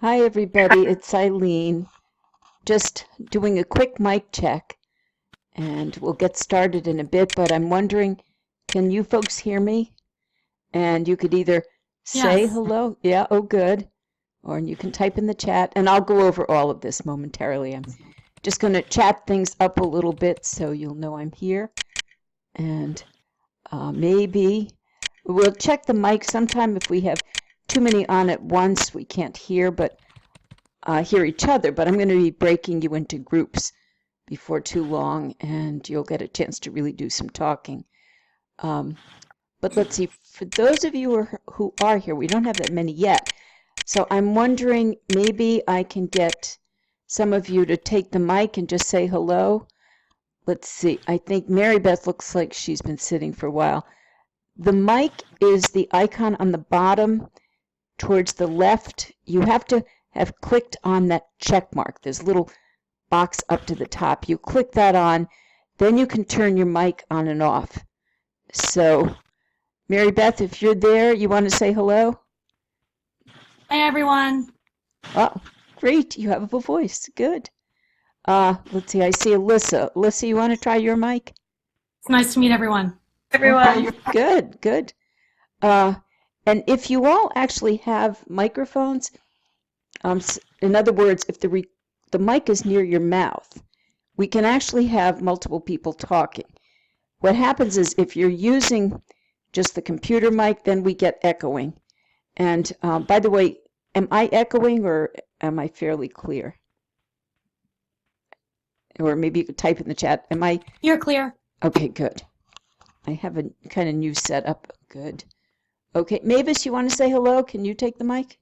Hi, everybody. It's Eileen. Just doing a quick mic check, and we'll get started in a bit. But I'm wondering, can you folks hear me? And you could either say Yes. hello. Yeah, oh, good. Or you can type in the chat, and I'll go over all of this momentarily. I'm just going to chat things up a little bit so you'll know I'm here. And maybe we'll check the mic sometime if we have too many on at once. We can't hear, but hear each other, but I'm going to be breaking you into groups before too long, and you'll get a chance to really do some talking. But let's see, for those of you who are here, we don't have that many yet, so I'm wondering maybe I can get some of you to take the mic and just say hello. Let's see, I think Mary Beth looks like she's been sitting for a while. The mic is the icon on the bottom towards the left. You have to have clicked on that check mark. There's a little box up to the top. You click that on, then you can turn your mic on and off. So, Mary Beth, if you're there, you want to say hello? Hi, everyone. Oh, great. You have a voice. Good. Let's see. I see Alyssa. Alyssa, you want to try your mic? It's nice to meet everyone. Okay, good, good. And if you all actually have microphones, in other words, if the mic is near your mouth, we can actually have multiple people talking. What happens is if you're using just the computer mic, then we get echoing. And by the way, am I echoing or am I fairly clear? Or maybe you could type in the chat. Am I? You're clear. Okay, good. I have a kind of new setup. Good. Okay, Mavis, you want to say hello? Can you take the mic?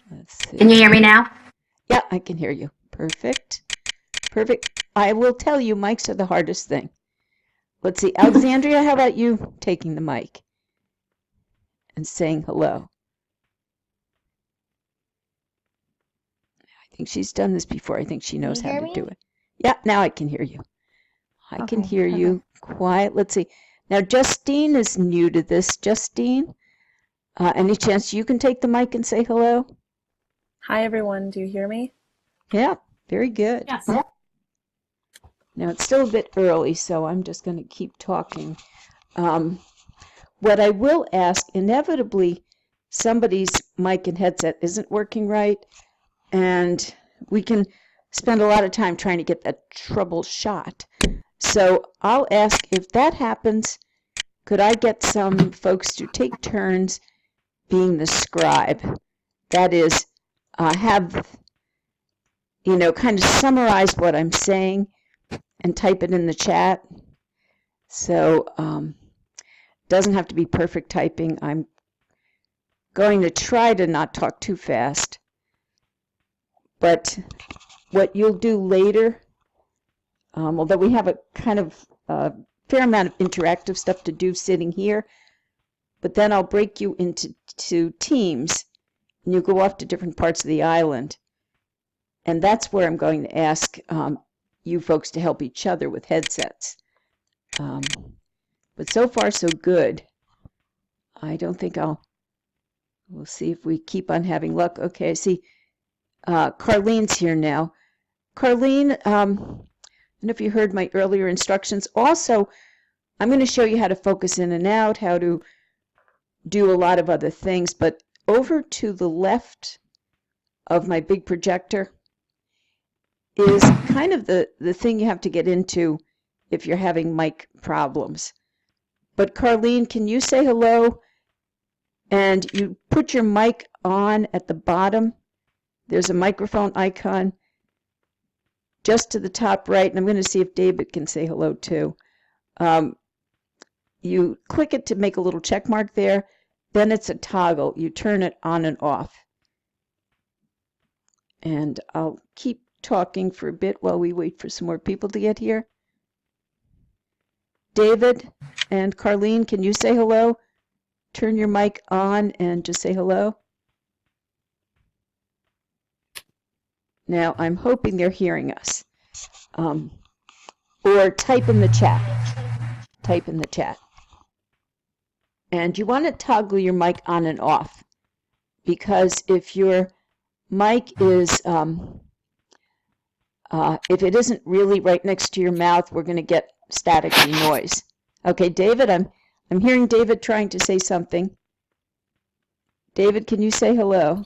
Let's see. Can you hear me now? Yeah, I can hear you. Perfect. Perfect. I will tell you, mics are the hardest thing. Let's see. Alexandria, how about you taking the mic and saying hello? I think she's done this before. I think she knows how to do it. Yeah, now I can hear you. I can hear you quiet. Let's see. Now, Justine is new to this. Justine, any chance you can take the mic and say hello? Hi, everyone. Do you hear me? Yeah, very good. Yes. Now, it's still a bit early, so I'm just going to keep talking. What I will ask, inevitably, somebody's mic and headset isn't working right, and we can spend a lot of time trying to get that trouble shot. So I'll ask, if that happens, could I get some folks to take turns being the scribe? That is, have, kind of summarize what I'm saying and type it in the chat. So doesn't have to be perfect typing. I'm going to try to not talk too fast. But what you'll do later, although we have a kind of fair amount of interactive stuff to do sitting here, but then I'll break you into teams, and you go off to different parts of the island. And that's where I'm going to ask you folks to help each other with headsets. But so far, so good. I don't think we'll see if we keep on having luck. Okay, I see Carlene's here now. Carlene, I don't know if you heard my earlier instructions. Also, I'm going to show you how to focus in and out, how to do a lot of other things, but over to the left of my big projector is kind of the thing you have to get into if you're having mic problems. But Carlene, can you say hello? And you put your mic on at the bottom. There's a microphone icon just to the top right, and I'm going to see if David can say hello too. You click it to make a little check mark there, then it's a toggle. You turn it on and off. And I'll keep talking for a bit while we wait for some more people to get here. David and Carlene, can you say hello? Turn your mic on and just say hello. Now, I'm hoping they're hearing us. Or type in the chat. Type in the chat. And you want to toggle your mic on and off, because if your mic is, if it isn't really right next to your mouth, we're going to get staticky noise. Okay, David, I'm hearing David trying to say something. David, can you say hello?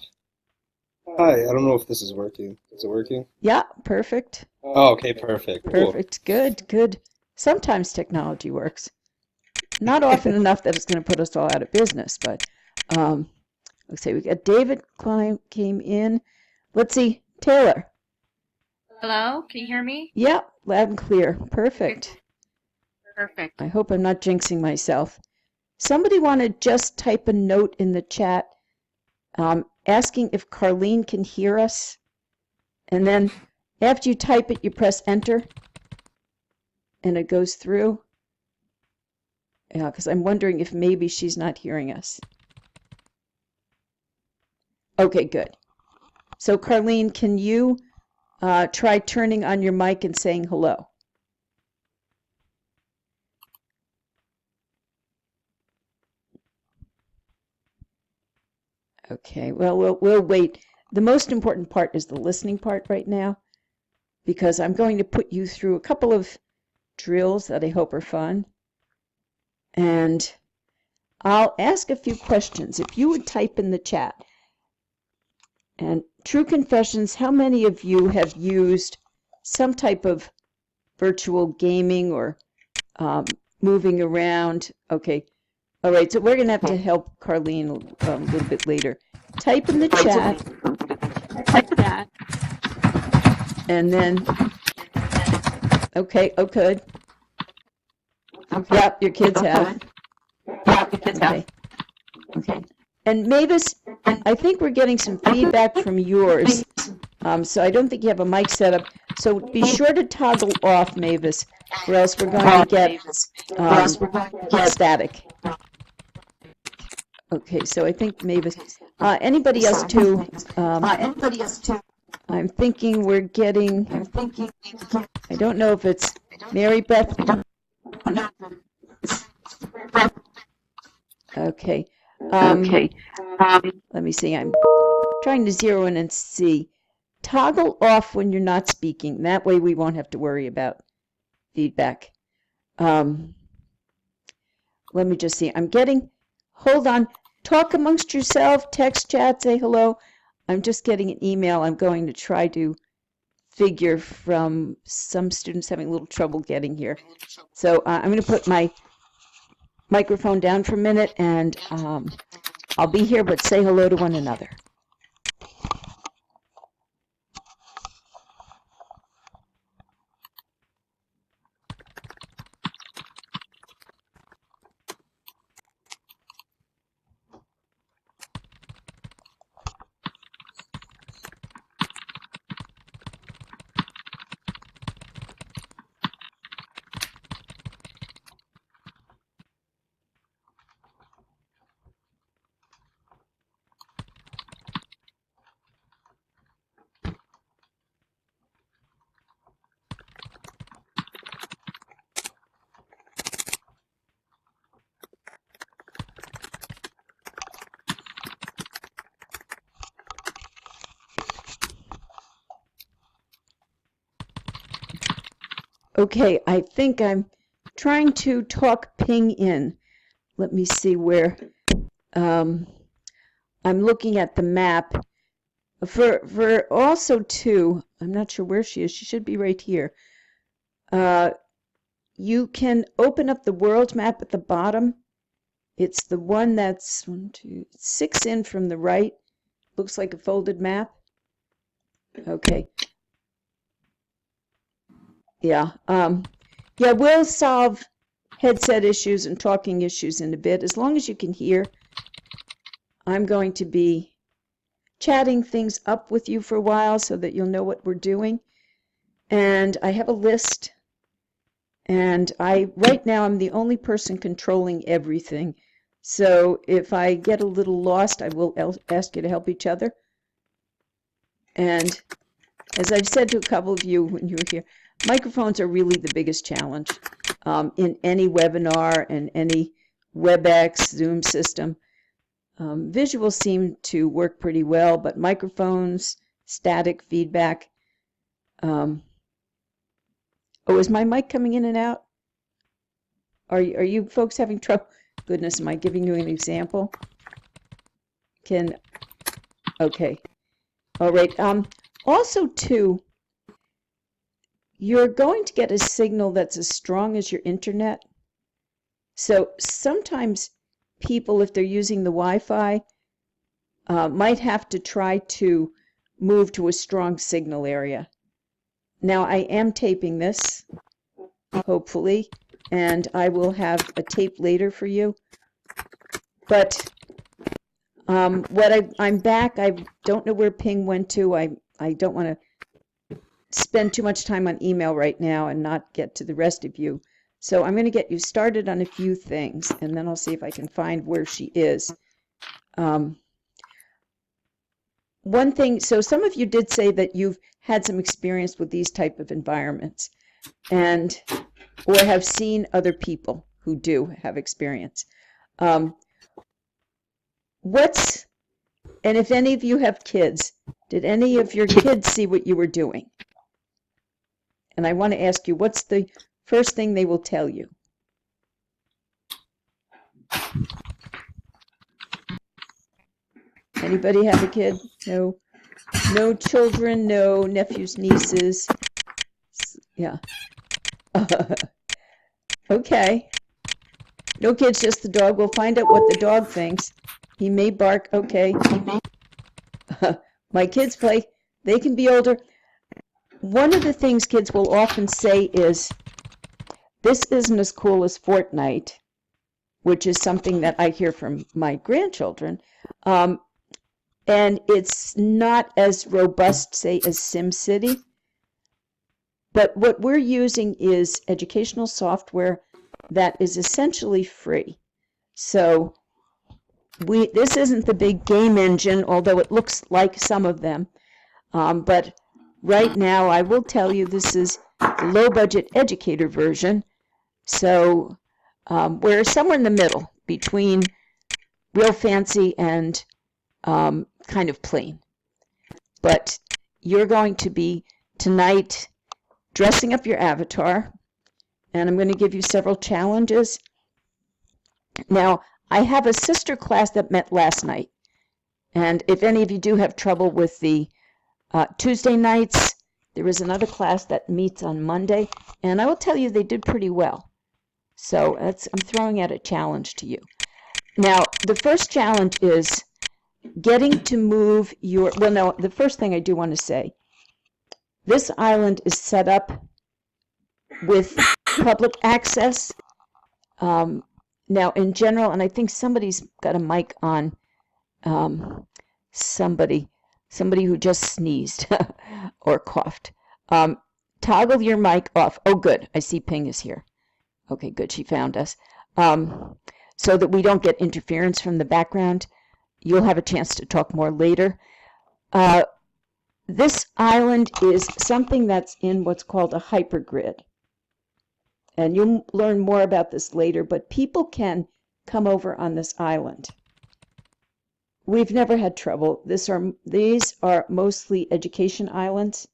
Hi, I don't know if this is working. Is it working? Yeah, perfect. Oh, okay, perfect. Cool. Perfect. Good, good. Sometimes technology works. Not often enough that it's going to put us all out of business, but let's see, we got David came in. Let's see, Taylor. Hello, can you hear me? Yeah, loud and clear. Perfect. Perfect. I hope I'm not jinxing myself. Somebody want to just type a note in the chat asking if Carlene can hear us. And then after you type it, you press enter and it goes through. Yeah, because I'm wondering if maybe she's not hearing us. Okay, good. So Carlene, can you try turning on your mic and saying hello? Okay, well, we'll wait. The most important part is the listening part right now, because I'm going to put you through a couple of drills that I hope are fun. And I'll ask a few questions. If you would type in the chat. And true confessions, how many of you have used some type of virtual gaming or moving around? Okay. All right, so we're going to have to help Carlene a little bit later. Type in the chat. And then, okay, oh, good. Yep, your kids have. Okay. Okay. And Mavis, I think we're getting some feedback from yours. So I don't think you have a mic set up. So be sure to toggle off, Mavis, or else we're going to get static. Okay, so I think Mavis. Anybody else too? I'm thinking we're getting. I don't know if it's Mary Beth. Okay. Let me see. I'm trying to zero in and see. Toggle off when you're not speaking. That way we won't have to worry about feedback. Let me just see. I'm getting. Hold on. Talk amongst yourself. Text, chat, say hello. I'm just getting an email. I'm going to try to figure from some students having a little trouble getting here. So I'm going to put my microphone down for a minute, and I'll be here, but say hello to one another. Okay, I think I'm trying to talk ping in. Let me see where. I'm looking at the map. For also too, I'm not sure where she is. She should be right here. You can open up the world map at the bottom. It's the one that's 6 in from the right. Looks like a folded map. Okay. Yeah. Yeah, we'll solve headset issues and talking issues in a bit. As long as you can hear, I'm going to be chatting things up with you for a while so that you'll know what we're doing. And I have a list. And right now, I'm the only person controlling everything. So if I get a little lost, I will ask you to help each other. And as I've said to a couple of you when you were here, microphones are really the biggest challenge in any webinar and any WebEx, Zoom system. Visual seemed to work pretty well, but microphones, static feedback. Oh, is my mic coming in and out? Are you folks having trouble? Goodness, am I giving you an example? Okay. All right. Also, too, you're going to get a signal that's as strong as your internet. So sometimes people, if they're using the Wi-Fi, might have to try to move to a strong signal area. Now, I am taping this, hopefully, and I will have a tape later for you. But I'm back. I don't know where Ping went to. I don't want to spend too much time on email right now and not get to the rest of you. So I'm going to get you started on a few things, and then I'll see if I can find where she is. One thing, so some of you did say that you've had some experience with these type of environments, or have seen other people who do have experience. And if any of you have kids, did any of your kids see what you were doing? And I want to ask you, what's the first thing they will tell you? Anybody have a kid? No? No children, no nephews, nieces? Yeah. Okay. No kids, just the dog. We'll find out what the dog thinks. He may bark. Okay. My kids play. They can be older. One of the things kids will often say is, this isn't as cool as Fortnite, which is something that I hear from my grandchildren. And it's not as robust, say, as SimCity. But what we're using is educational software that is essentially free. So this isn't the big game engine, although it looks like some of them. But right now, I will tell you this is the low-budget educator version. So we're somewhere in the middle between real fancy and kind of plain. But you're going to be tonight dressing up your avatar, and I'm going to give you several challenges. Now, I have a sister class that met last night, and if any of you do have trouble with the Tuesday nights, there is another class that meets on Monday, and I will tell you they did pretty well. So I'm throwing out a challenge to you. Now, the first challenge is getting to move your, well, no, the first thing I do want to say, this island is set up with public access. Now, in general, and I think somebody's got a mic on, somebody who just sneezed or coughed. Toggle your mic off. Oh, good. I see Ping is here. Okay, good. She found us. So that we don't get interference from the background. You'll have a chance to talk more later. This island is something that's in what's called a hypergrid. And you'll learn more about this later, but people can come over on this island. We've never had trouble. These are mostly education islands.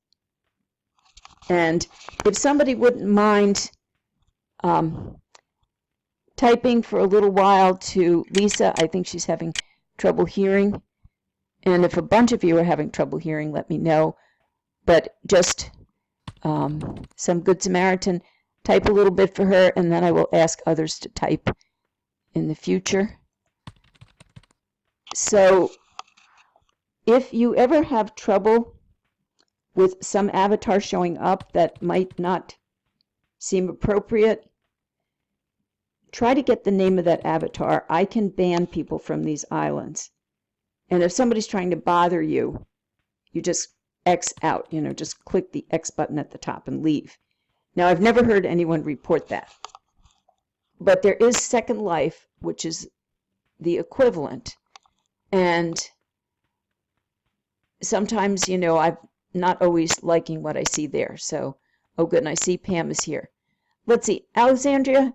And if somebody wouldn't mind typing for a little while to Lisa, I think she's having trouble hearing. And if a bunch of you are having trouble hearing, let me know. But just some Good Samaritan, type a little bit for her, and then I will ask others to type in the future. So if you ever have trouble with some avatar showing up that might not seem appropriate, try to get the name of that avatar. I can ban people from these islands. And if somebody's trying to bother you, you just X out, just click the X button at the top and leave. Now, I've never heard anyone report that. But there is Second Life, which is the equivalent. And sometimes, I'm not always liking what I see there. So, oh, good, and I see Pam is here. Let's see, Alexandria,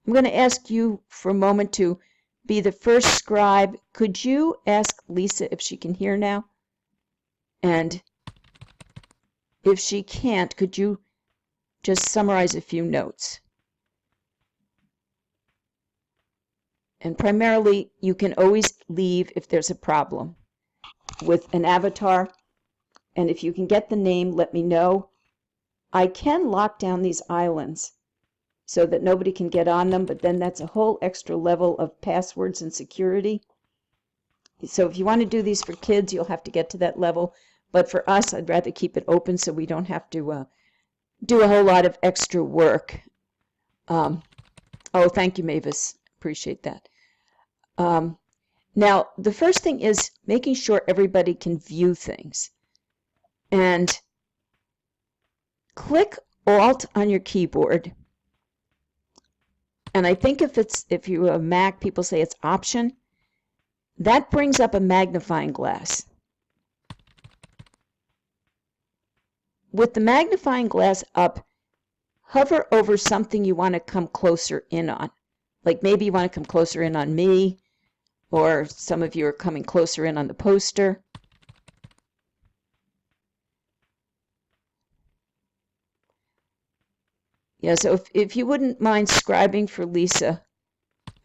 I'm going to ask you for a moment to be the first scribe. Could you ask Lisa if she can hear now? And if she can't, could you just summarize a few notes? And primarily, you can always leave if there's a problem with an avatar. And if you can get the name, let me know. I can lock down these islands so that nobody can get on them, but then that's a whole extra level of passwords and security. So if you want to do these for kids, you'll have to get to that level. But for us, I'd rather keep it open so we don't have to do a whole lot of extra work. Oh, thank you, Mavis. Appreciate that. Now, the first thing is making sure everybody can view things. And click Alt on your keyboard. And I think if you have a Mac, people say it's Option. That brings up a magnifying glass. With the magnifying glass up, hover over something you want to come closer in on. Like maybe you want to come closer in on me, or some of you are coming closer in on the poster. Yeah, so if you wouldn't mind scribing for Lisa,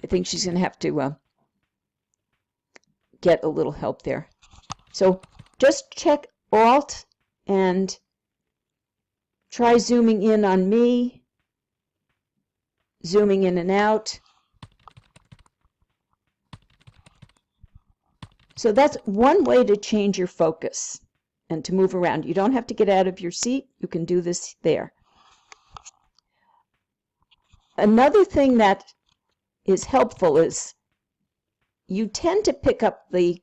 I think she's going to have to get a little help there. So just check Alt and try zooming in on me, zooming in and out. So that's one way to change your focus and to move around. You don't have to get out of your seat. You can do this there. Another thing that is helpful is you tend to pick up the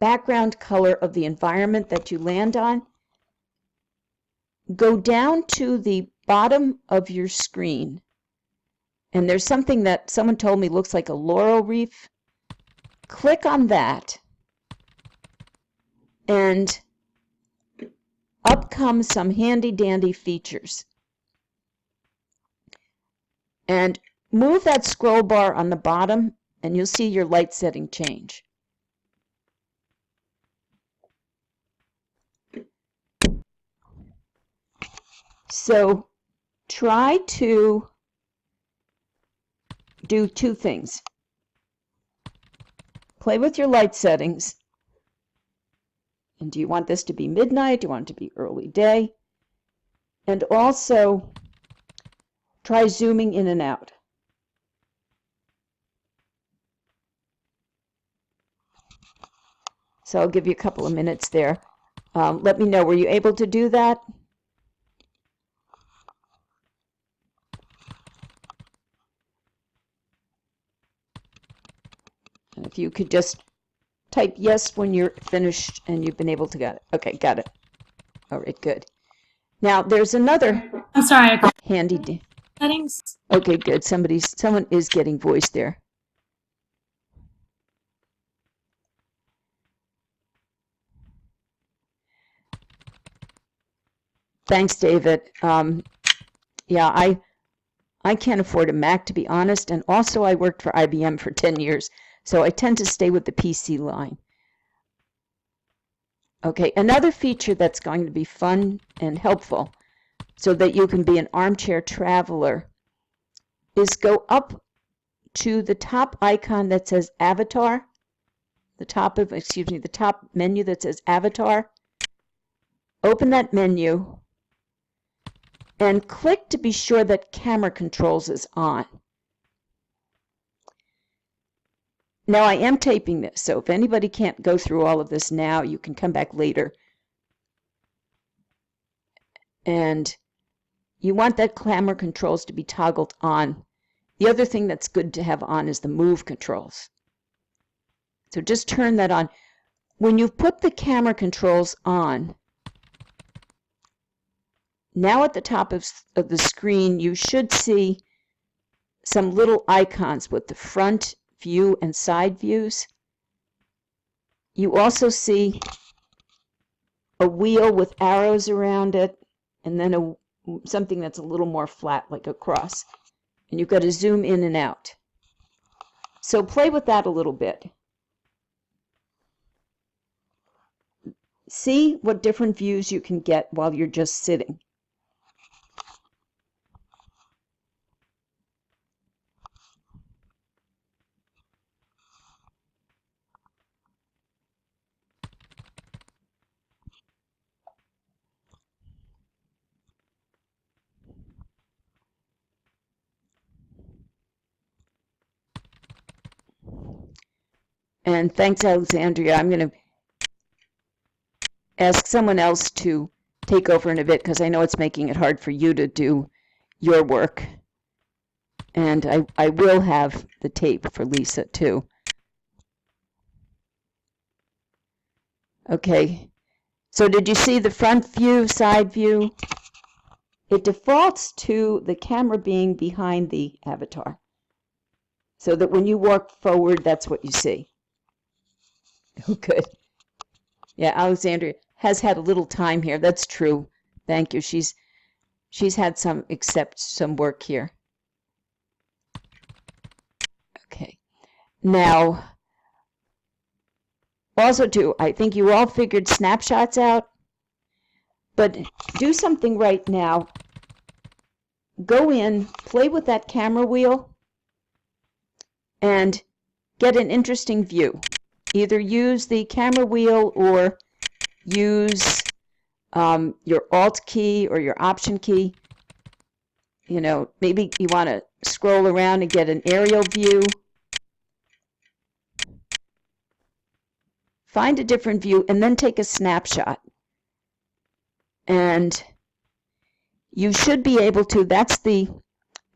background color of the environment that you land on. Go down to the bottom of your screen, and there's something that someone told me looks like a laurel wreath. Click on that, and up come some handy-dandy features. And move that scroll bar on the bottom, and you'll see your light setting change. So try to do two things. Play with your light settings. And do you want this to be midnight? Do you want it to be early day? And also try zooming in and out. So I'll give you a couple of minutes there. Let me know, were you able to do that? And if you could just type yes when you're finished and you've been able to get it. Okay, got it. All right, good. Now there's another I'm sorry. handy Settings. Okay, good. Someone is getting voice there. Thanks, David. Yeah, I can't afford a Mac, to be honest, and also I worked for IBM for 10 years, so I tend to stay with the PC line. Okay, another feature that's going to be fun and helpful so that you can be an armchair traveler is go up to the top icon that says Avatar, the top menu that says Avatar. Open that menu and click to be sure that camera controls is on. Now I am taping this, so if anybody can't go through all of this now, you can come back later. And you want that camera controls to be toggled on. The other thing that's good to have on is the move controls. So just turn that on. When you've put the camera controls on, now at the top of the screen, you should see some little icons with the front view and side views. You also see a wheel with arrows around it, and then something that's a little more flat, like a cross. And you've got to zoom in and out. So play with that a little bit. See what different views you can get while you're just sitting. And thanks, Alexandria. I'm going to ask someone else to take over in a bit because I know it's making it hard for you to do your work. And I will have the tape for Lisa too. Okay, so did you see the front view, side view? It defaults to the camera being behind the avatar, so that when you walk forward, that's what you see. Oh, good. Yeah, Alexandria has had a little time here. That's true. Thank you. She's had some work here. Okay. Now, also too, I think you all figured snapshots out, but do something right now. Go in, play with that camera wheel, and get an interesting view. Either use the camera wheel or use your Alt key or your Option key. You know, maybe you want to scroll around and get an aerial view. Find a different view and then take a snapshot. And you should be able to, I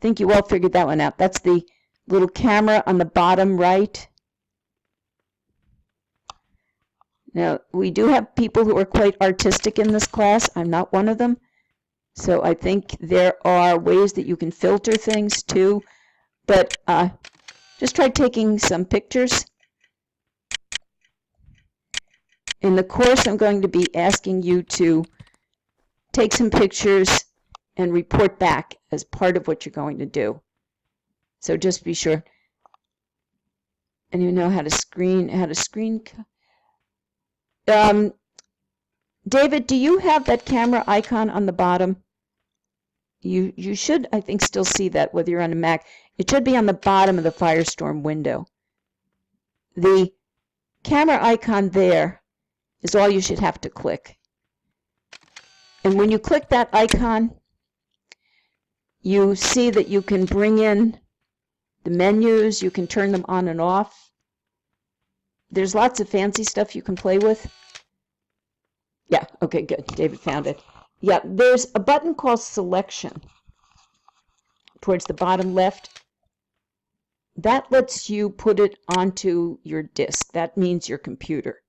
think you all figured that one out. That's the little camera on the bottom right. Now, we do have people who are quite artistic in this class. I'm not one of them. So I think there are ways that you can filter things too. But just try taking some pictures. In the course, I'm going to be asking you to take some pictures and report back as part of what you're going to do. So just be sure. And you know how to screen. David, do you have that camera icon on the bottom? You should, I think, still see that whether you're on a Mac. It should be on the bottom of the Firestorm window. The camera icon there is all you should have to click. And when you click that icon, you see that you can bring in the menus, you can turn them on and off. There's lots of fancy stuff you can play with. Yeah, okay, good. David found it. Yeah, there's a button called Selection towards the bottom left. That lets you put it onto your disk. That means your computer.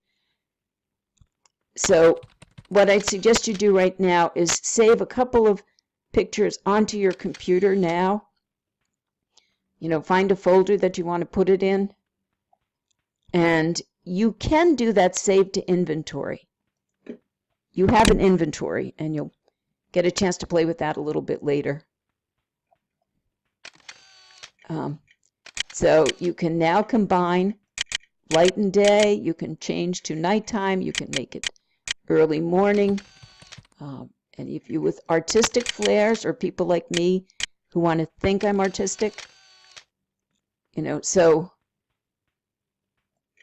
So what I'd suggest you do right now is save a couple of pictures onto your computer now. You know, find a folder that you want to put it in. And you can do that save to inventory. You have an inventory, and you'll get a chance to play with that a little bit later. So you can now combine light and day. You can change to nighttime. You can make it early morning. And if you with artistic flares or people like me who want to think I'm artistic, you know, so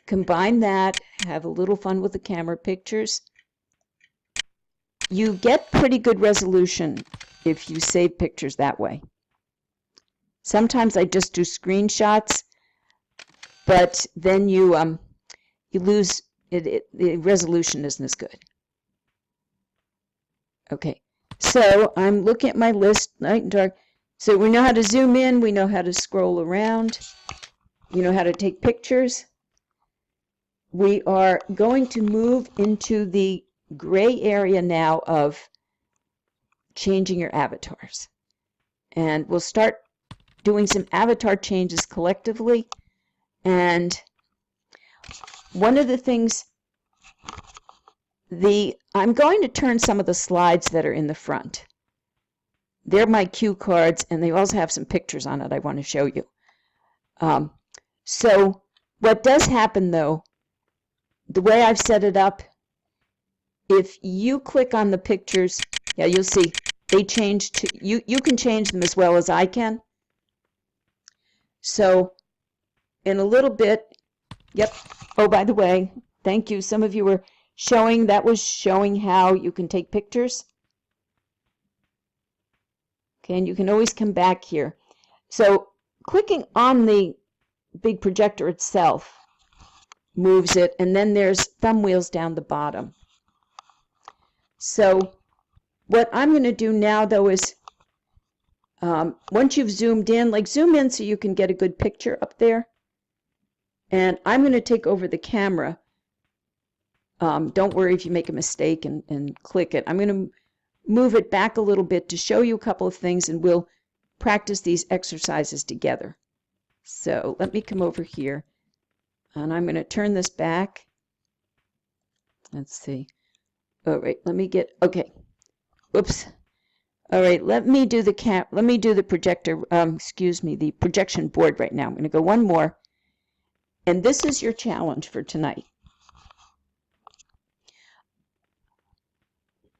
combine that, have a little fun with the camera pictures. You get pretty good resolution if you save pictures that way. Sometimes I just do screenshots, but then you lose it. The resolution isn't as good. Okay, so I'm looking at my list, night and dark. So we know how to zoom in, we know how to scroll around, you know how to take pictures. We are going to move into the gray area now of changing your avatars. And we'll start doing some avatar changes collectively. And one of the things, I'm going to turn some of the slides that are in the front. they're my cue cards, and they also have some pictures on it I want to show you. So what does happen, though, the way I've set it up, if you click on the pictures, yeah, you'll see they change to, you can change them as well as I can. So in a little bit, yep, oh, by the way, thank you. Some of you were showing, that was showing how you can take pictures. Okay, and you can always come back here. So clicking on the big projector itself moves it, and then there's thumb wheels down the bottom. So what I'm going to do now, though, is once you've zoomed in, like zoom in so you can get a good picture up there. And I'm going to take over the camera. Don't worry if you make a mistake and click it. I'm going to move it back a little bit to show you a couple of things, and we'll practice these exercises together. So let me come over here, and I'm going to turn this back. Let's see. All right, let me get, okay. Whoops. All right, let me do the projector, excuse me, the projection board right now. I'm going to go one more. And this is your challenge for tonight.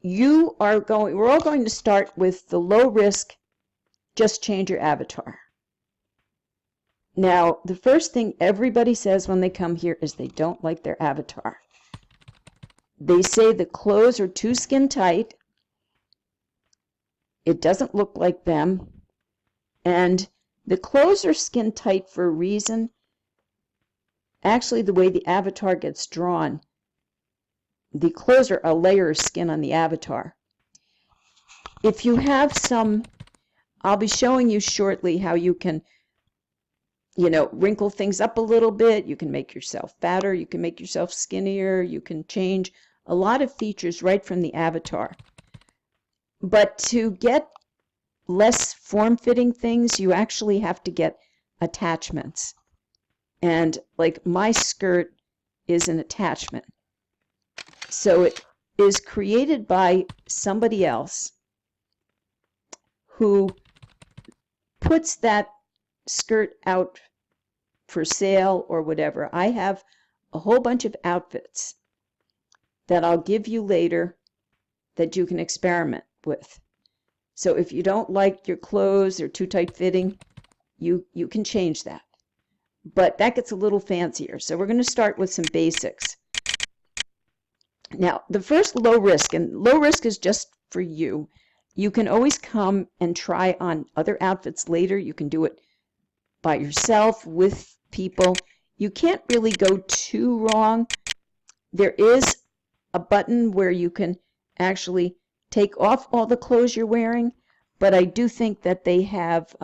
We're all going to start with the low risk, just change your avatar. Now, the first thing everybody says when they come here is they don't like their avatar. They say the clothes are too skin tight. It doesn't look like them. And the clothes are skin tight for a reason. Actually, the way the avatar gets drawn, the clothes are a layer of skin on the avatar. If you have some, I'll be showing you shortly how you can, wrinkle things up a little bit. You can make yourself fatter. You can make yourself skinnier. You can change a lot of features right from the avatar. But to get less form-fitting things, you actually have to get attachments. And like my skirt is an attachment. So it is created by somebody else who puts that skirt out for sale or whatever. I have a whole bunch of outfits that I'll give you later that you can experiment with. So if you don't like your clothes or too tight fitting, you can change that. But that gets a little fancier. So we're going to start with some basics. Now, the first low risk, and low risk is just for you. You can always come and try on other outfits later. You can do it by yourself, with people. You can't really go too wrong. There is a button where you can actually take off all the clothes you're wearing, but I do think that they have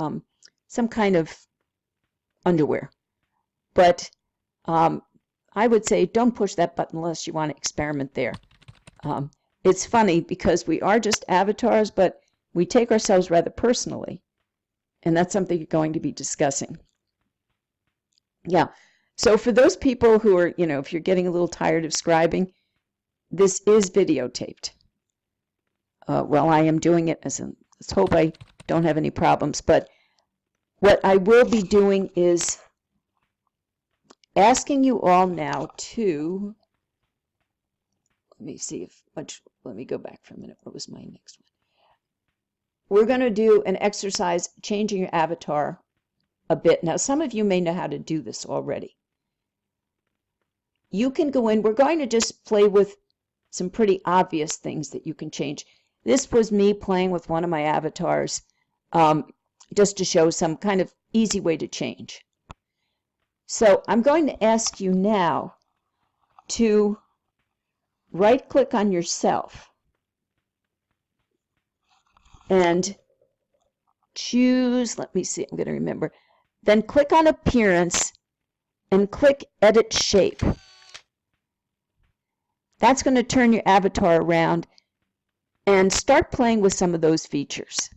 some kind of underwear. But I would say don't push that button unless you want to experiment there. It's funny because we are just avatars, but we take ourselves rather personally. And that's something you're going to be discussing. Yeah. So for those people who are, if you're getting a little tired of scribing, this is videotaped. Well, I am doing it let's hope I don't have any problems. But what I will be doing is asking you all now to, let me go back for a minute. What was my next one? We're going to do an exercise changing your avatar a bit. Now, some of you may know how to do this already. You can go in. We're going to just play with some pretty obvious things that you can change. This was me playing with one of my avatars just to show some kind of easy way to change. So I'm going to ask you now to right-click on yourself and choose, let me see, I'm going to remember. Then click on Appearance and click Edit Shape. That's going to turn your avatar around and start playing with some of those features.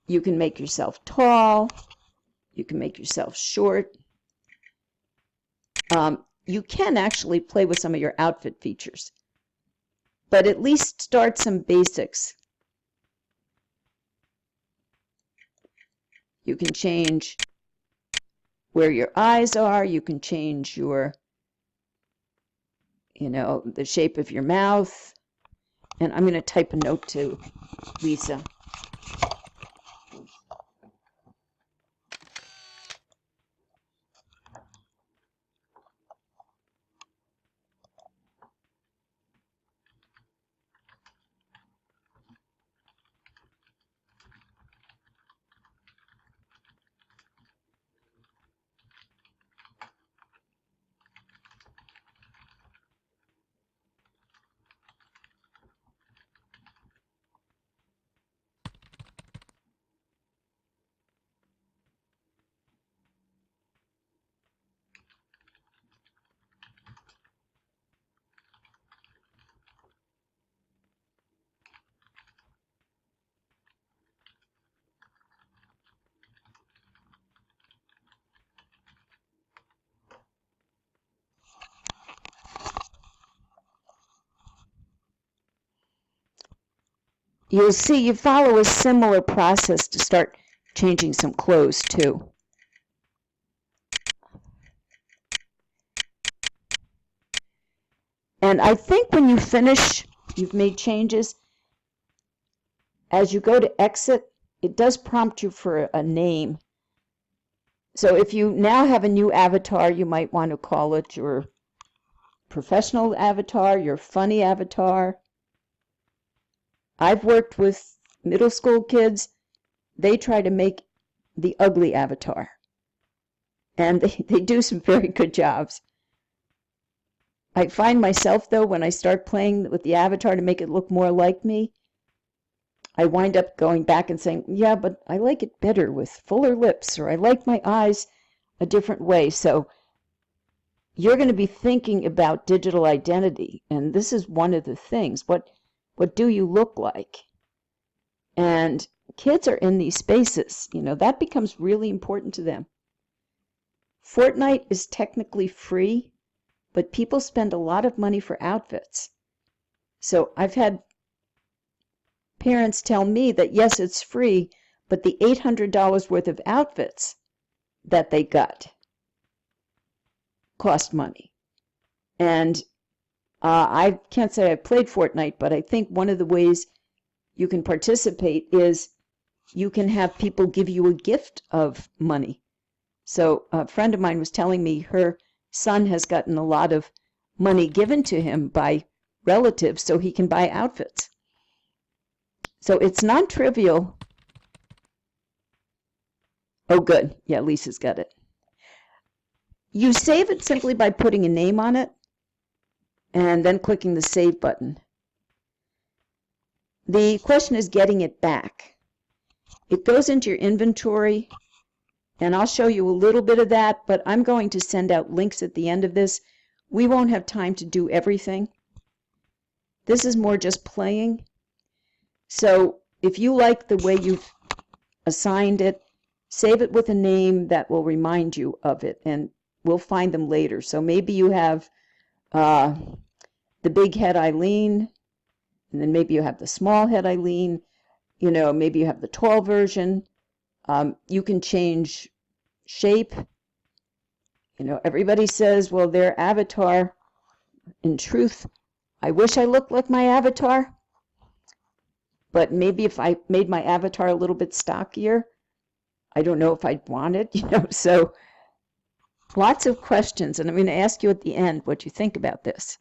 You can make yourself tall. You can make yourself short. You can actually play with some of your outfit features. but at least start some basics. You can change where your eyes are. You can change your, the shape of your mouth. And I'm going to type a note to Lisa. You'll see you follow a similar process to start changing some clothes too. And I think when you finish, you've made changes, as you go to exit, it does prompt you for a name. So if you now have a new avatar, you might want to call it your professional avatar, your funny avatar. I've worked with middle school kids. They try to make the ugly avatar. And they do some very good jobs. I find myself, though, when I start playing with the avatar to make it look more like me, I wind up going back and saying, yeah, but I like it better with fuller lips, or I like my eyes a different way. So you're going to be thinking about digital identity, and this is one of the things. What do you look like? And kids are in these spaces. That becomes really important to them. Fortnite is technically free, but people spend a lot of money for outfits. So I've had parents tell me that, yes, it's free, but the $800 worth of outfits that they got cost money. And I can't say I've played Fortnite, but I think one of the ways you can participate is you can have people give you a gift of money. So a friend of mine was telling me her son has gotten a lot of money given to him by relatives so he can buy outfits. So it's non-trivial. Oh, good. Yeah, Lisa's got it. You save it simply by putting a name on it and then clicking the Save button. The question is getting it back. It goes into your inventory, and I'll show you a little bit of that, but I'm going to send out links at the end of this. We won't have time to do everything. This is more just playing. So if you like the way you've assigned it, save it with a name that will remind you of it, and we'll find them later. So maybe you have the big head Eileen, and then maybe you have the small head Eileen, maybe you have the tall version. You can change shape. Everybody says, well, their avatar, in truth, I wish I looked like my avatar, but maybe if I made my avatar a little bit stockier, I don't know if I'd want it, so lots of questions, and I'm going to ask you at the end what you think about this.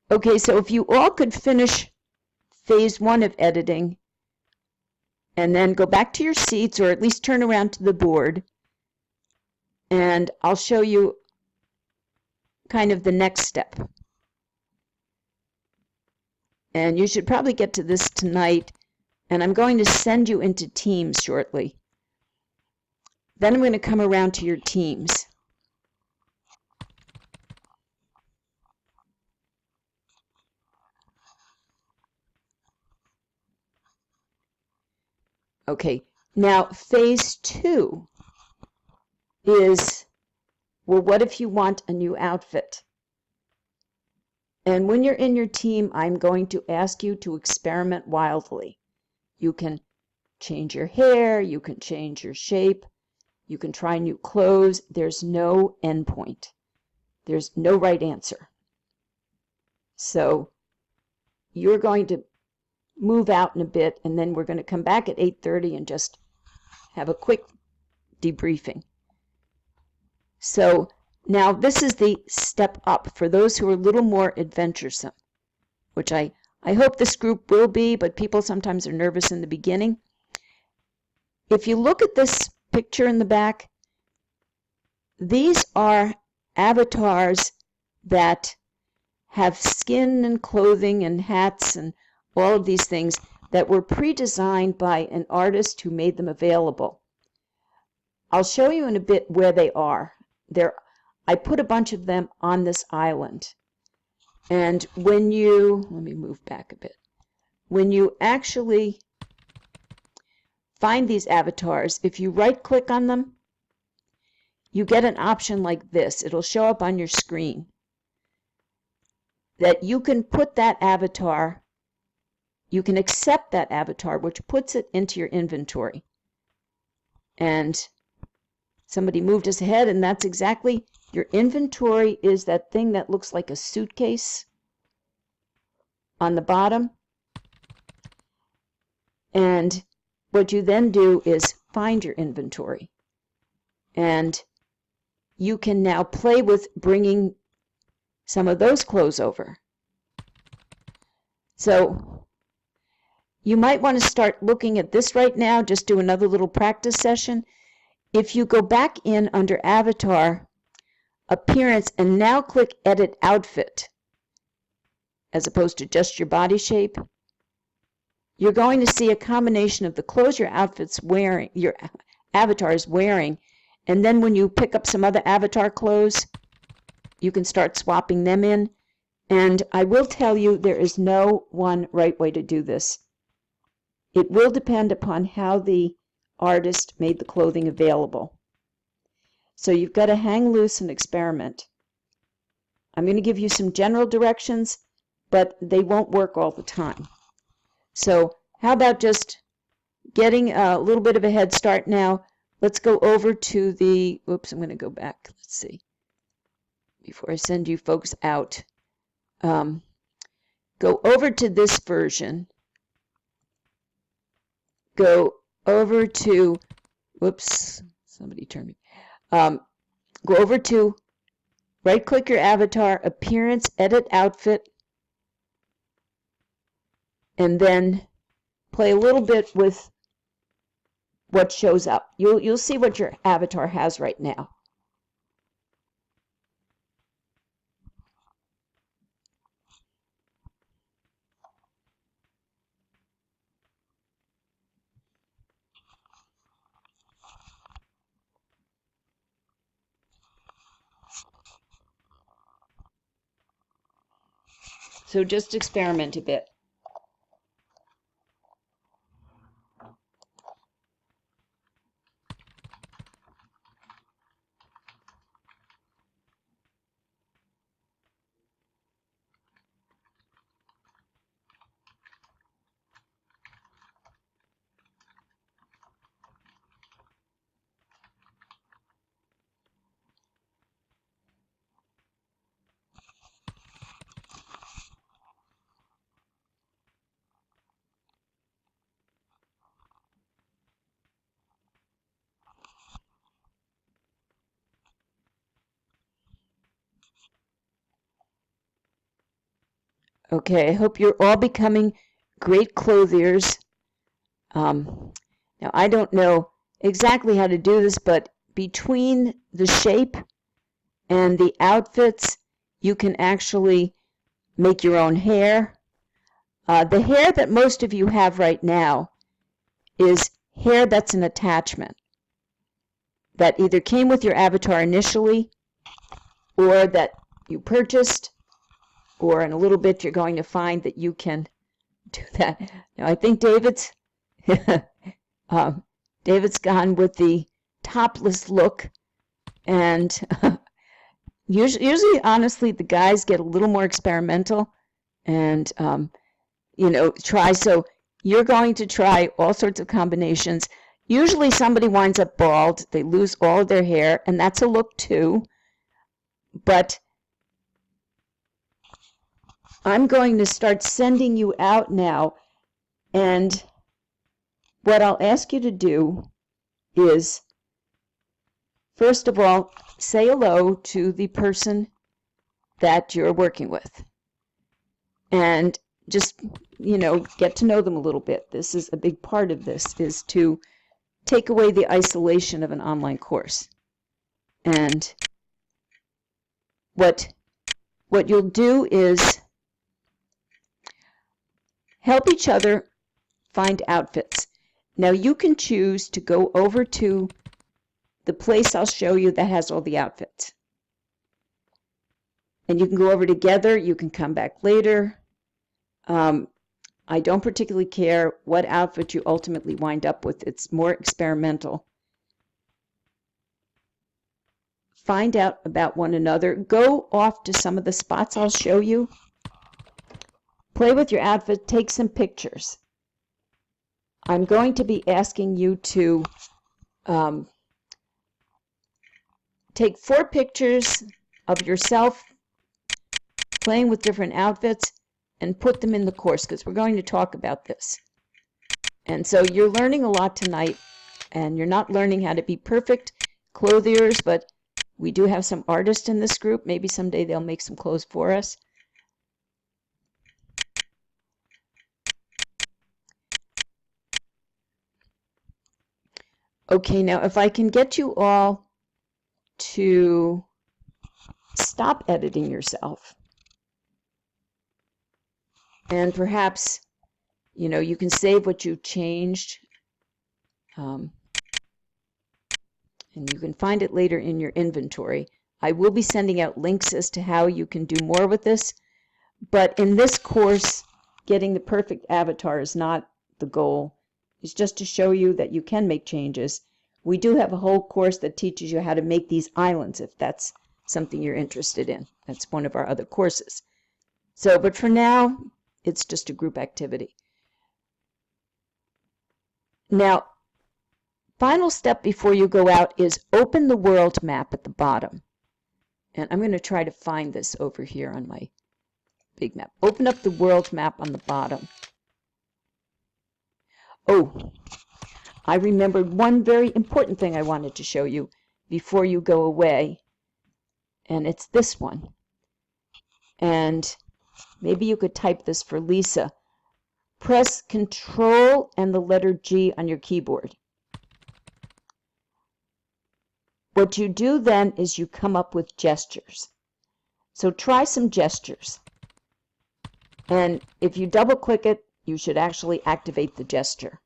Okay, so if you all could finish phase 1 of editing and then go back to your seats, or at least turn around to the board, and I'll show you kind of the next step. And you should probably get to this tonight, and I'm going to send you into teams shortly. Then I'm going to come around to your teams. Okay, now phase 2 is well, what if you want a new outfit? And when you're in your team, I'm going to ask you to experiment wildly. You can change your hair, you can change your shape, you can try new clothes. There's no end point. There's no right answer. So you're going to move out in a bit, and then we're going to come back at 8:30 and just have a quick debriefing. So now this is the step up for those who are a little more adventuresome, which I hope this group will be, but people sometimes are nervous in the beginning. If you look at this picture in the back, these are avatars that have skin and clothing and hats and all of these things that were pre-designed by an artist who made them available. I'll show you in a bit where they are. I put a bunch of them on this island. And when you, let me move back a bit. When you actually find these avatars, if you right-click on them, you get an option like this. It'll show up on your screen that you can put that avatar, you can accept that avatar, which puts it into your inventory. And somebody moved us ahead, and that's exactly, your inventory is that thing that looks like a suitcase on the bottom. And what you then do is find your inventory. And you can now play with bringing some of those clothes over. So you might want to start looking at this right now, just do another little practice session. If you go back in under Avatar, Appearance, and now click Edit Outfit, as opposed to just your body shape, you're going to see a combination of the clothes your avatar is wearing, and then when you pick up some other avatar clothes, you can start swapping them in. And I will tell you, there is no one right way to do this. It will depend upon how the artist made the clothing available. So you've got to hang loose and experiment. I'm going to give you some general directions, but they won't work all the time. So how about just getting a little bit of a head start now? Let's go over to the, oops, I'm going to go back. Let's see. Before I send you folks out, go over to this version. Go over to, whoops, somebody turned me. Go over to, right-click your avatar, Appearance, Edit Outfit, and then play a little bit with what shows up. You'll see what your avatar has right now. So just experiment a bit. Okay, I hope you're all becoming great clothiers. Now, I don't know exactly how to do this, but between the shape and the outfits, you can actually make your own hair. The hair that most of you have right now is hair that's an attachment that either came with your avatar initially or that you purchased, or in a little bit you're going to find that you can do that. Now, I think David's David's gone with the topless look, and usually, honestly, the guys get a little more experimental and, try. So you're going to try all sorts of combinations. Usually somebody winds up bald. They lose all of their hair, and that's a look too. But I'm going to start sending you out now, and what I'll ask you to do is, first of all, say hello to the person that you're working with. And just, get to know them a little bit. This is a big part of this, is to take away the isolation of an online course. And what you'll do is help each other find outfits. Now you can choose to go over to the place I'll show you that has all the outfits. And you can go over together, you can come back later. I don't particularly care what outfit you ultimately wind up with. It's more experimental. Find out about one another. Go off to some of the spots I'll show you. Play with your outfit, take some pictures. I'm going to be asking you to take 4 pictures of yourself playing with different outfits and put them in the course, because we're going to talk about this. And so you're learning a lot tonight, and you're not learning how to be perfect clothiers, but we do have some artists in this group. Maybe someday they'll make some clothes for us. Okay, now if I can get you all to stop editing yourself, and perhaps, you can save what you changed, and you can find it later in your inventory. I will be sending out links as to how you can do more with this, but in this course, getting the perfect avatar is not the goal. It's just to show you that you can make changes. We do have a whole course that teaches you how to make these islands, if that's something you're interested in. That's one of our other courses. So, but for now, it's just a group activity. Now, final step before you go out is open the world map at the bottom. And I'm going to try to find this over here on my big map. Open up the world map on the bottom. Oh, I remembered one very important thing I wanted to show you before you go away, and it's this one. And maybe you could type this for Lisa. Press Control and the letter G on your keyboard. What you do then is you come up with gestures. So try some gestures. And if you double click it, you should actually activate the gesture.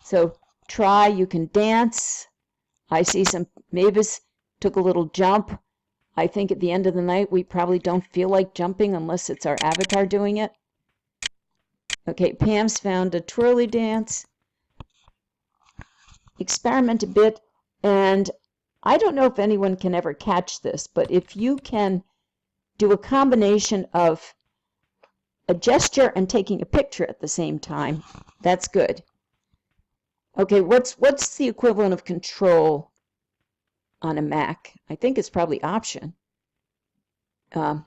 So try, you can dance. I see some, Mavis took a little jump. I think at the end of the night we probably don't feel like jumping unless it's our avatar doing it. Okay, Pam's found a twirly dance. Experiment a bit, and I don't know if anyone can ever catch this, but if you can do a combination of a gesture and taking a picture at the same time, that's good. Okay, what's the equivalent of control on a Mac? I think it's probably Option. Yeah,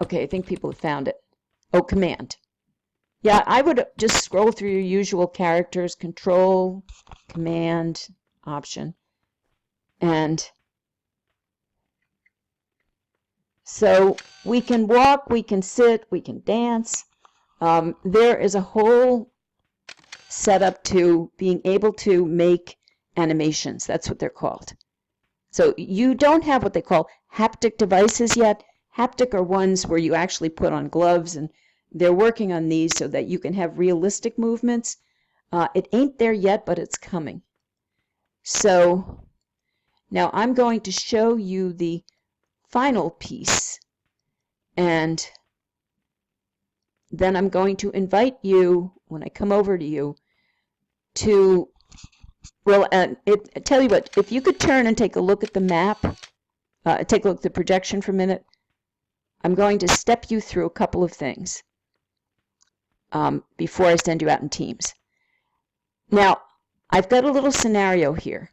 okay, I think people have found it. Oh, Command. Yeah, I would just scroll through your usual characters, Control, Command, Option. And so we can walk, we can sit, we can dance. There is a whole setup to being able to make animations. That's what they're called. So you don't have what they call haptic devices yet. Haptic are ones where you actually put on gloves, and they're working on these so that you can have realistic movements. It ain't there yet, but it's coming. So now I'm going to show you the final piece, and then I'm going to invite you, when I come over to you, to Well, tell you what, if you could turn and take a look at the map, take a look at the projection for a minute, I'm going to step you through a couple of things before I send you out in teams. Now, I've got a little scenario here.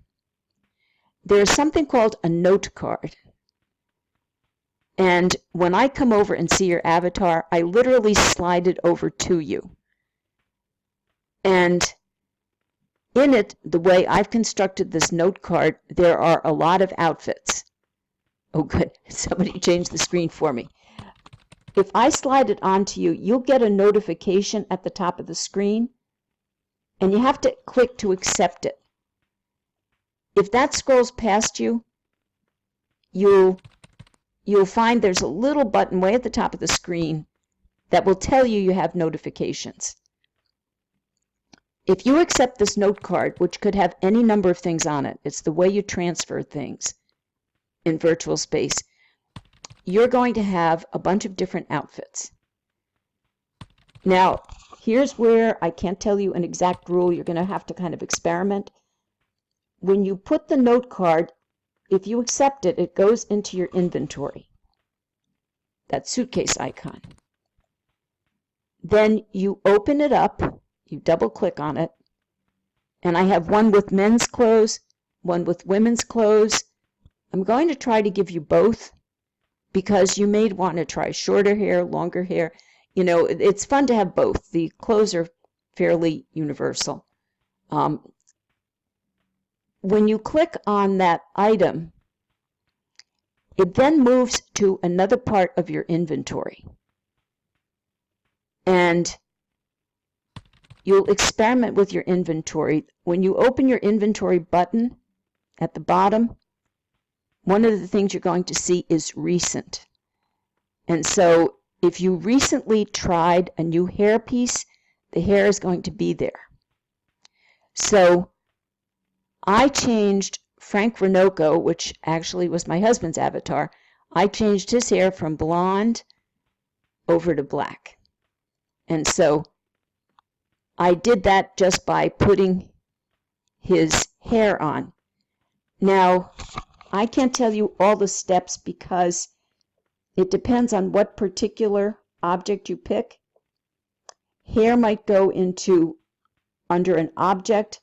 There's something called a note card. And when I come over and see your avatar, I literally slide it over to you. And in it, the way I've constructed this note card, there are a lot of outfits. Oh, good. Somebody changed the screen for me. If I slide it onto you, you'll get a notification at the top of the screen, and you have to click to accept it. If that scrolls past you, you'll find there's a little button way at the top of the screen that will tell you you have notifications. If you accept this note card, which could have any number of things on it, it's the way you transfer things in virtual space, you're going to have a bunch of different outfits. Now, here's where I can't tell you an exact rule. You're going to have to kind of experiment. When you put the note card, if you accept it, it goes into your inventory, that suitcase icon. Then you open it up, you double click on it, and I have one with men's clothes, one with women's clothes. I'm going to try to give you both because you may want to try shorter hair, longer hair. You know, it's fun to have both. The clothes are fairly universal. When you click on that item, it then moves to another part of your inventory. And you'll experiment with your inventory. When you open your inventory button at the bottom, one of the things you're going to see is recent. And so if you recently tried a new hair piece, the hair is going to be there. So I changed Frank Renoco, which actually was my husband's avatar. I changed his hair from blonde over to black. And so I did that just by putting his hair on. Now, I can't tell you all the steps because it depends on what particular object you pick. Hair might go into under an object.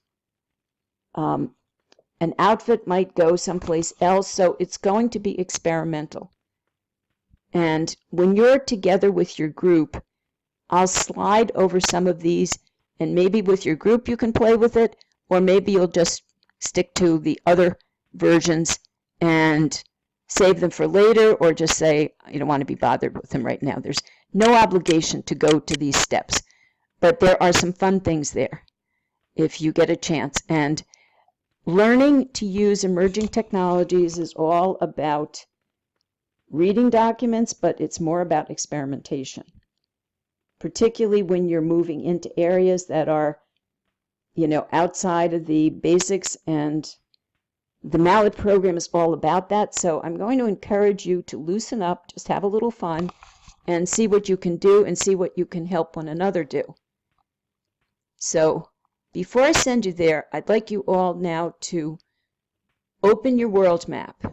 An outfit might go someplace else, so it's going to be experimental. And when you're together with your group, I'll slide over some of these, and maybe with your group you can play with it, or maybe you'll just stick to the other versions and save them for later, or just say, you don't want to be bothered with them right now. There's no obligation to go to these steps, but there are some fun things there if you get a chance. And learning to use emerging technologies is all about reading documents, but it's more about experimentation, particularly when you're moving into areas that are, you know, outside of the basics, and the Mallet program is all about that. So I'm going to encourage you to loosen up, just have a little fun, and see what you can do and see what you can help one another do. So before I send you there, I'd like you all now to open your world map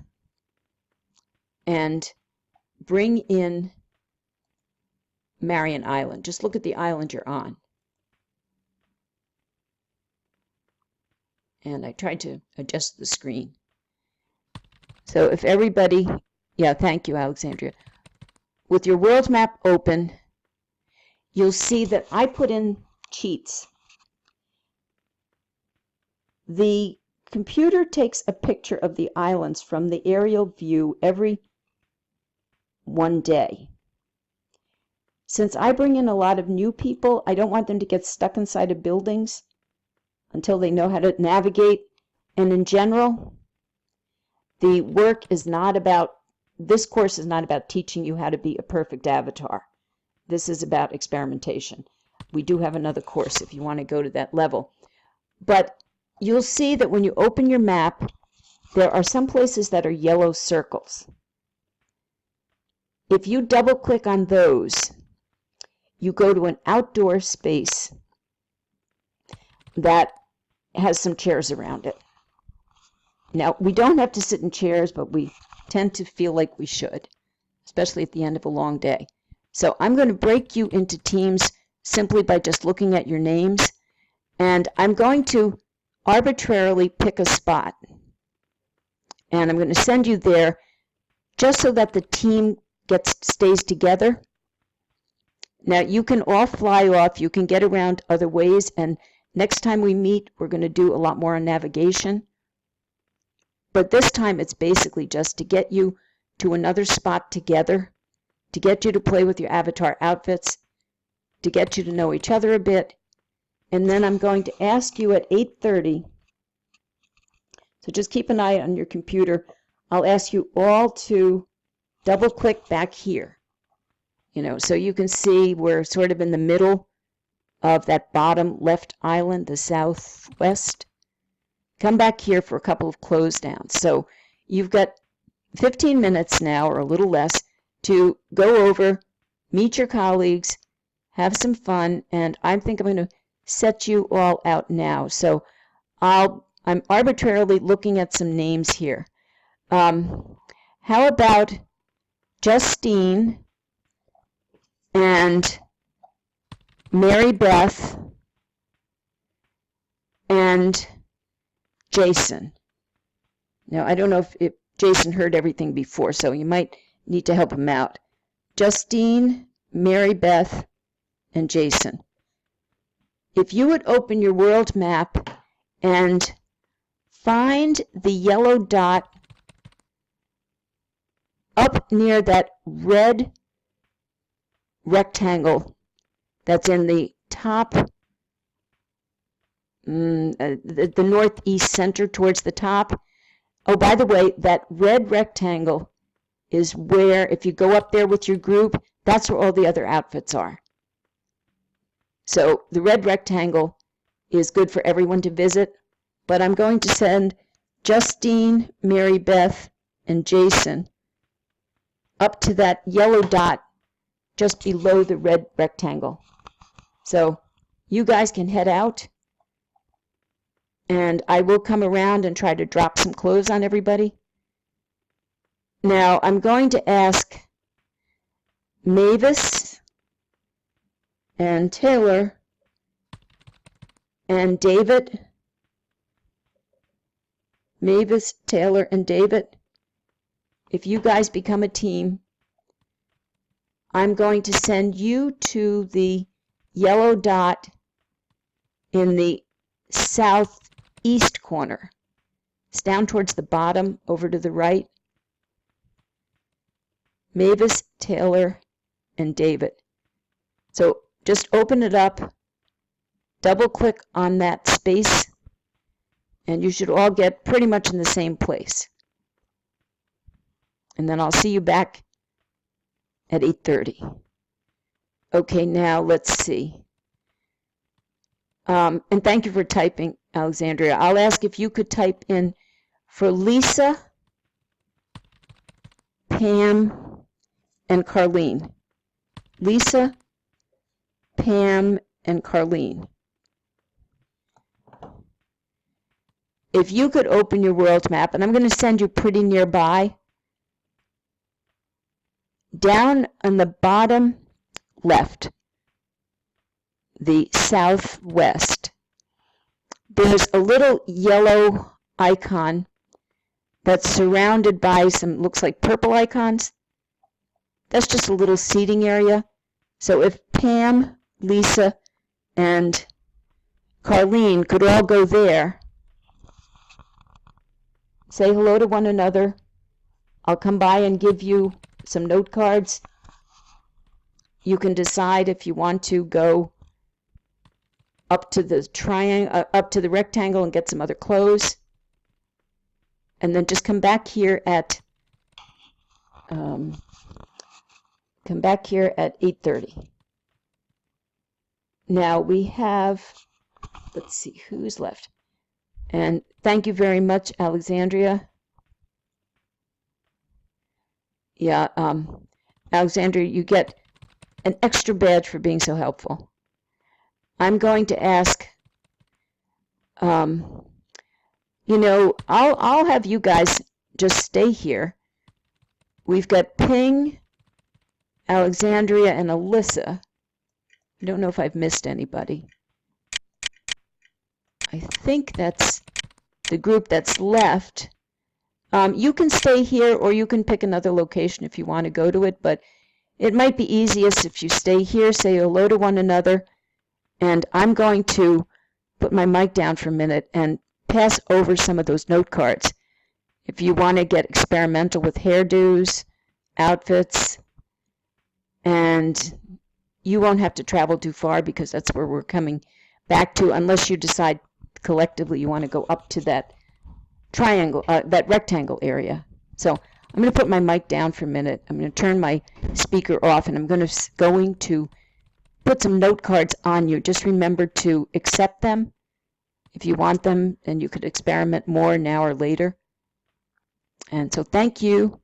and bring in Marion Island. Just look at the island you're on. And I tried to adjust the screen. So if everybody, yeah, thank you, Alexandria. With your world map open, you'll see that I put in cheats. The computer takes a picture of the islands from the aerial view every one day. Since I bring in a lot of new people, I don't want them to get stuck inside of buildings until they know how to navigate. And in general, the work is not about, this course is not about teaching you how to be a perfect avatar. This is about experimentation. We do have another course if you want to go to that level. But you'll see that when you open your map, there are some places that are yellow circles. If you double click on those, you go to an outdoor space that has some chairs around it. Now, we don't have to sit in chairs, but we tend to feel like we should, especially at the end of a long day. So I'm going to break you into teams simply by just looking at your names, and I'm going to arbitrarily pick a spot, and I'm going to send you there just so that the team stays together. Now, you can all fly off, you can get around other ways, and next time we meet, we're going to do a lot more on navigation. But this time, it's basically just to get you to another spot together, to get you to play with your avatar outfits, to get you to know each other a bit, and then I'm going to ask you at 8:30, so just keep an eye on your computer, I'll ask you all to double-click back here, so you can see we're sort of in the middle of that bottom left island, the southwest. Come back here for a couple of close downs. So you've got 15 minutes now, or a little less, to go over, meet your colleagues, have some fun, and I think I'm going to set you all out now. So I'm arbitrarily looking at some names here. How about Justine and Mary Beth and Jason? Now, I don't know if Jason heard everything before, so you might need to help him out. Justine, Mary Beth, and Jason. If you would open your world map and find the yellow dot up near that red rectangle that's in the top, the northeast center towards the top. Oh, by the way, that red rectangle is where, if you go up there with your group, that's where all the other outfits are. So the red rectangle is good for everyone to visit, but I'm going to send Justine, Mary Beth, and Jason up to that yellow dot just below the red rectangle. So you guys can head out, and I will come around and try to drop some clothes on everybody. Now, I'm going to ask Mavis and Taylor and David. Mavis, Taylor, and David, if you guys become a team, I'm going to send you to the yellow dot in the southeast corner. It's down towards the bottom, over to the right. Mavis, Taylor, and David. So just open it up, double-click on that space, and you should all get pretty much in the same place. And then I'll see you back at 8:30. Okay, now let's see. And thank you for typing, Alexandria. I'll ask if you could type in for Lisa, Pam, and Carlene. Lisa, Pam, and Carlene. If you could open your world map, and I'm going to send you pretty nearby, down on the bottom left, the southwest, there's a little yellow icon that's surrounded by some, looks like purple icons. That's just a little seating area. So if Pam, Lisa, and Carlene could all go there, say hello to one another. I'll come by and give you some note cards. You can decide if you want to go up to the up to the rectangle and get some other clothes, and then just come back here at 8:30. Now we have, let's see who's left, and thank you very much, Alexandria. Yeah, Alexandria, you get an extra badge for being so helpful. I'm going to ask You know, I'll have you guys just stay here. We've got Ping, Alexandria, and Alyssa. I don't know if I've missed anybody. I think that's the group that's left. You can stay here or you can pick another location if you want to go to it, but it might be easiest if you stay here, say hello to one another, and I'm going to put my mic down for a minute and pass over some of those note cards. If you want to get experimental with hairdos, outfits, and you won't have to travel too far because that's where we're coming back to, unless you decide collectively you want to go up to that triangle, that rectangle area. So I'm going to put my mic down for a minute. I'm going to turn my speaker off, and I'm going to put some note cards on you. Just remember to accept them. If you want them, then you could experiment more now or later. And so thank you.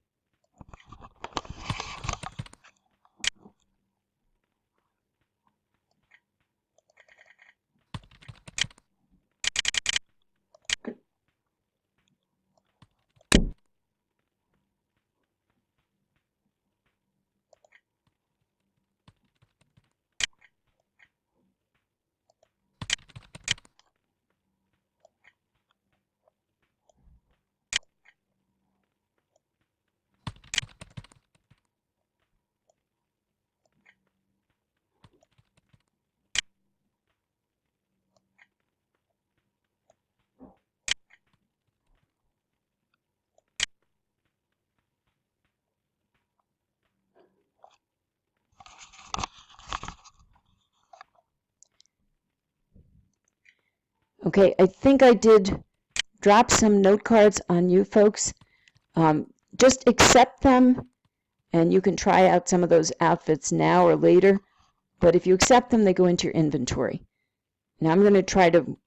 Okay, I think I did drop some note cards on you folks. Just accept them, and you can try out some of those outfits now or later. But if you accept them, they go into your inventory. Now I'm going to try to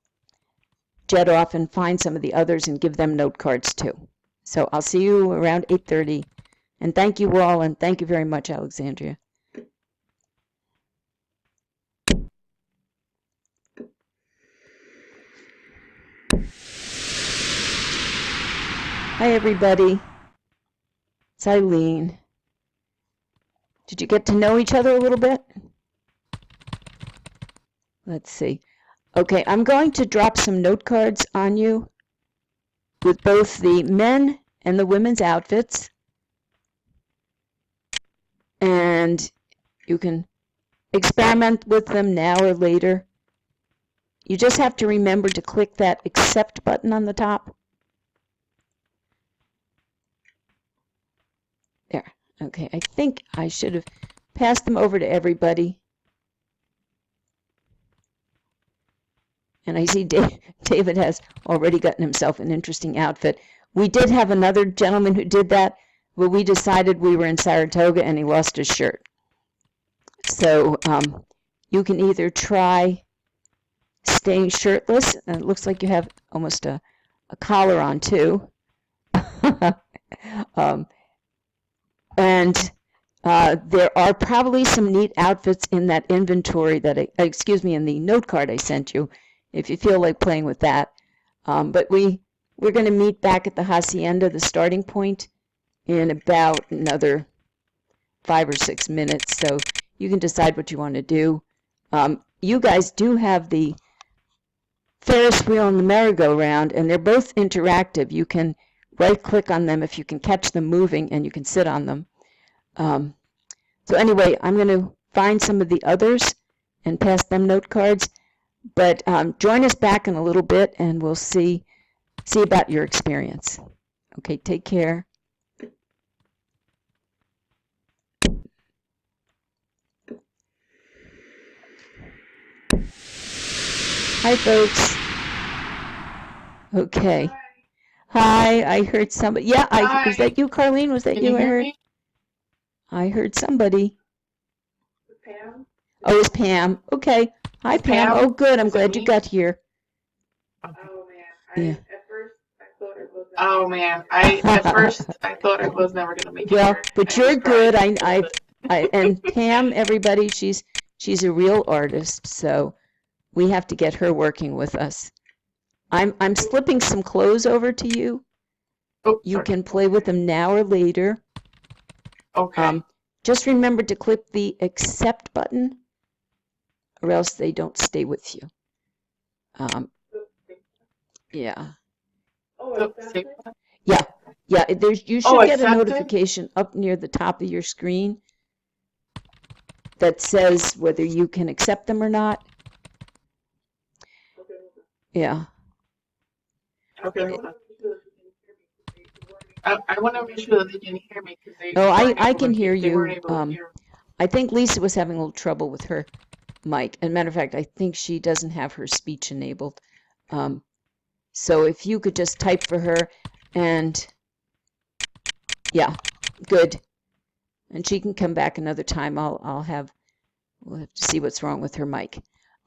jet off and find some of the others and give them note cards too. So I'll see you around 8:30. And thank you all, and thank you very much, Alexandria. Hi, everybody. It's Eileen. Did you get to know each other a little bit? Let's see. Okay, I'm going to drop some note cards on you with both the men and the women's outfits. And you can experiment with them now or later. You just have to remember to click that accept button on the top. There. Okay, I think I should have passed them over to everybody. And I see David has already gotten himself an interesting outfit. We did have another gentleman who did that, but we decided we were in Saratoga and he lost his shirt. So you can either try staying shirtless, and it looks like you have almost a collar on too. And there are probably some neat outfits in that inventory that in the note card I sent you, if you feel like playing with that. But we're going to meet back at the Hacienda, the starting point, in about another 5 or 6 minutes. So you can decide what you want to do. You guys do have the Ferris wheel and the merry-go-round, and they're both interactive. You can right-click on them if you can catch them moving, and you can sit on them. So anyway, I'm going to find some of the others and pass them note cards. But join us back in a little bit, and we'll see about your experience. Okay, take care. Hi, folks. Okay. Hi, I heard somebody. Yeah, was that you, Carlene? Was that you? I heard. I heard somebody. Pam? Oh, it's Pam. Okay. Hi, Pam. Oh, good. I'm glad you got here. Oh man, Yeah. At first I thought it was. Oh man, at first I thought I was never gonna make it. Well, here. but I was you're good. crying. And Pam, everybody, she's a real artist, so we have to get her working with us. I'm slipping some clothes over to you. Oh, You sorry. can play with them now or later. Okay. Just remember to click the accept button, or else they don't stay with you. Yeah. Oh, So, it's save that that? Yeah, you Oh, should get a accepted? notification up near the top of your screen that says whether you can accept them or not. Yeah. Okay, hold on. I want to make sure that they can hear me because they Oh, weren't I able can to hear they weren't you. able to hear. I think Lisa was having a little trouble with her mic. As a matter of fact, I think she doesn't have her speech enabled. So if you could just type for her, and yeah, good. And she can come back another time. We'll have to see what's wrong with her mic.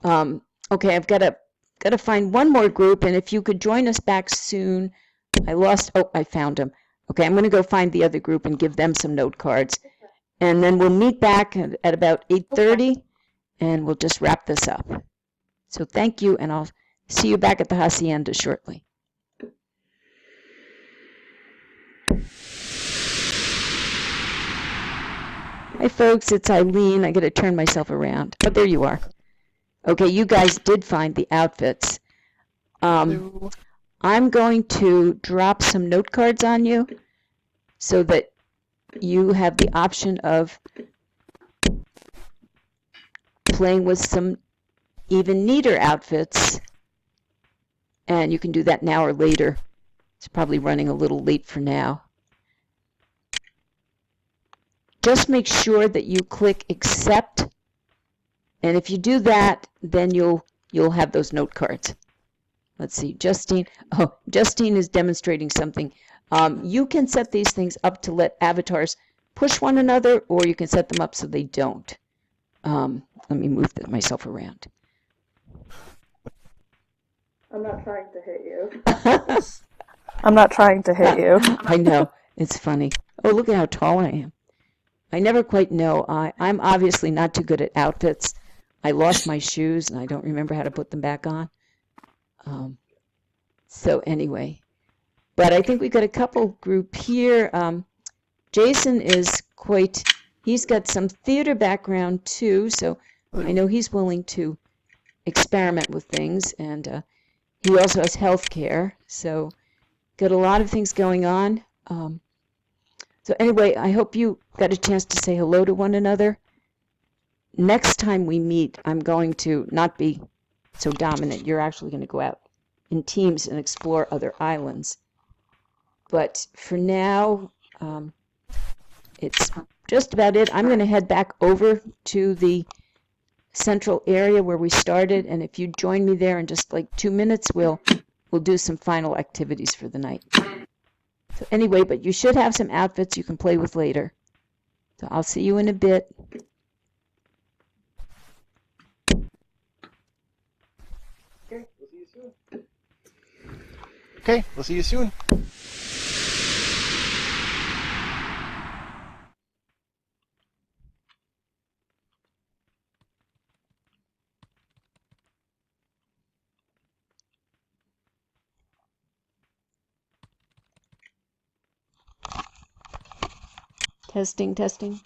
Okay, I've got to find one more group, and if you could join us back soon. I found them. Okay, I'm going to go find the other group and give them some note cards. And then we'll meet back at about 8:30, and we'll just wrap this up. So thank you, and I'll see you back at the hacienda shortly. Hi, folks. It's Eileen. I got to turn myself around. Oh, there you are. Okay, you guys did find the outfits. I'm going to drop some note cards on you so that you have the option of playing with some even neater outfits, and you can do that now or later. It's probably running a little late for now. Just make sure that you click accept, and if you do that, then you'll have those note cards. Let's see, Justine is demonstrating something. You can set these things up to let avatars push one another, or you can set them up so they don't. Let me move myself around. I'm not trying to hit you. I'm not trying to hit you. I know, it's funny. Oh, look at how tall I am. I never quite know. I'm obviously not too good at outfits. I lost my shoes, and I don't remember how to put them back on. So anyway, but I think we've got a couple group here. Jason is he's got some theater background too, so I know he's willing to experiment with things, and he also has health care, so got a lot of things going on. So anyway, I hope you got a chance to say hello to one another. Next time we meet, I'm going to not be so dominant. You're actually going to go out in teams and explore other islands. But for now, it's just about it. I'm going to head back over to the central area where we started, and if you join me there in just like 2 minutes, we'll do some final activities for the night. So anyway, but you should have some outfits you can play with later. So I'll see you in a bit. Okay, we'll see you soon. Testing, testing.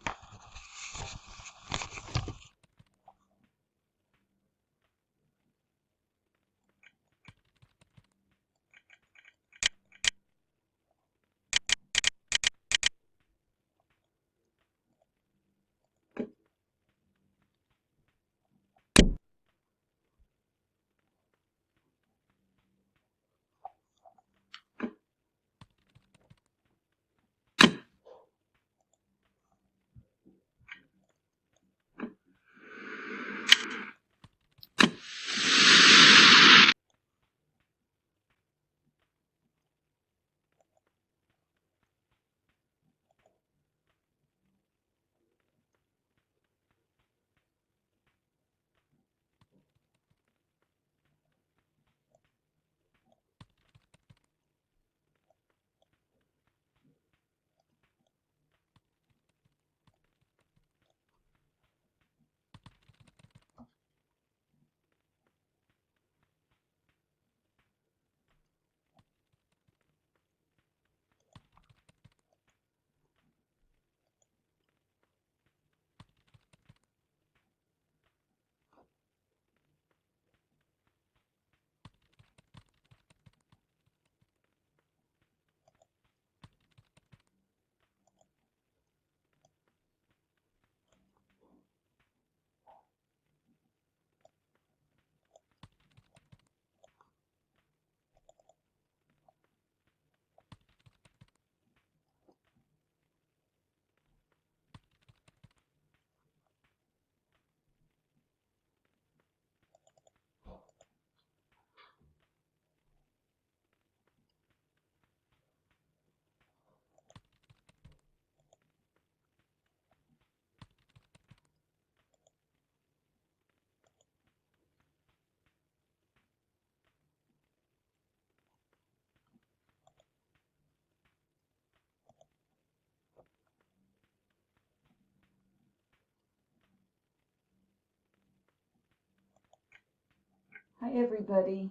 Hi, everybody.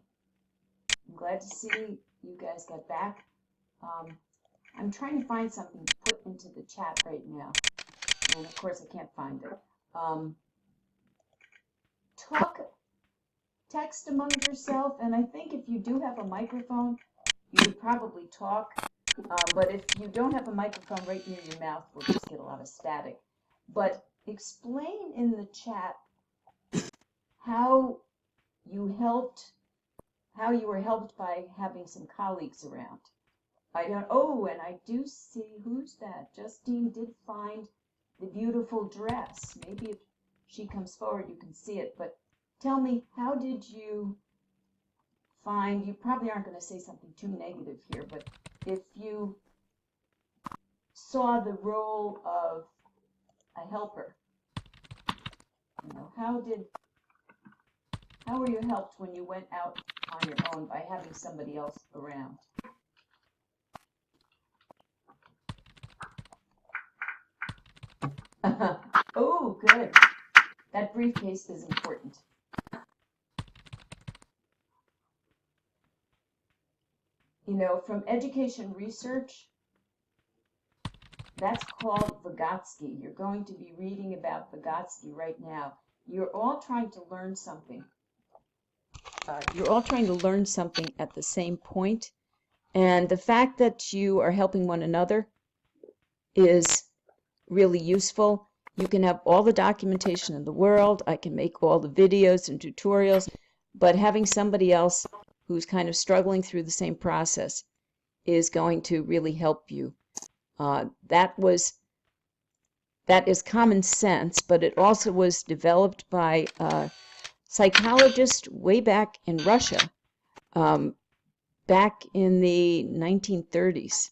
I'm glad to see you guys got back. I'm trying to find something to put into the chat right now, and of course I can't find it. Text among yourself, and I think if you do have a microphone, you would probably talk, but if you don't have a microphone right near your mouth, we'll just get a lot of static. But explain in the chat how you were helped by having some colleagues around. And I do see, who's that? Justine did find the beautiful dress. Maybe if she comes forward, you can see it. But tell me, how did you find, you probably aren't going to say something too negative here, but if you saw the role of a helper, how were you helped when you went out on your own by having somebody else around? Oh, good. That briefcase is important. From education research, that's called Vygotsky. You're going to be reading about Vygotsky right now. You're all trying to learn something. You're all trying to learn something at the same point. And the fact that you are helping one another is really useful. You can have all the documentation in the world. I can make all the videos and tutorials, but having somebody else who's kind of struggling through the same process is going to really help you. That is common sense, but it also was developed by a psychologist way back in Russia, back in the 1930s.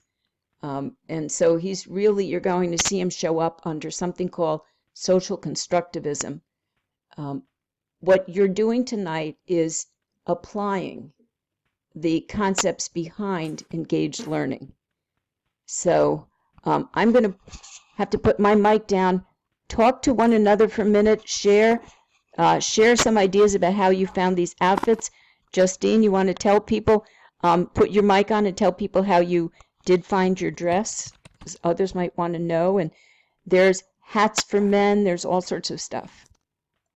And so you're going to see him show up under something called social constructivism. What you're doing tonight is applying the concepts behind engaged learning. So I'm going to have to put my mic down, talk to one another for a minute, share some ideas about how you found these outfits. Justine, you want to tell people, put your mic on and tell people how you did find your dress, because others might want to know. And there's hats for men, there's all sorts of stuff.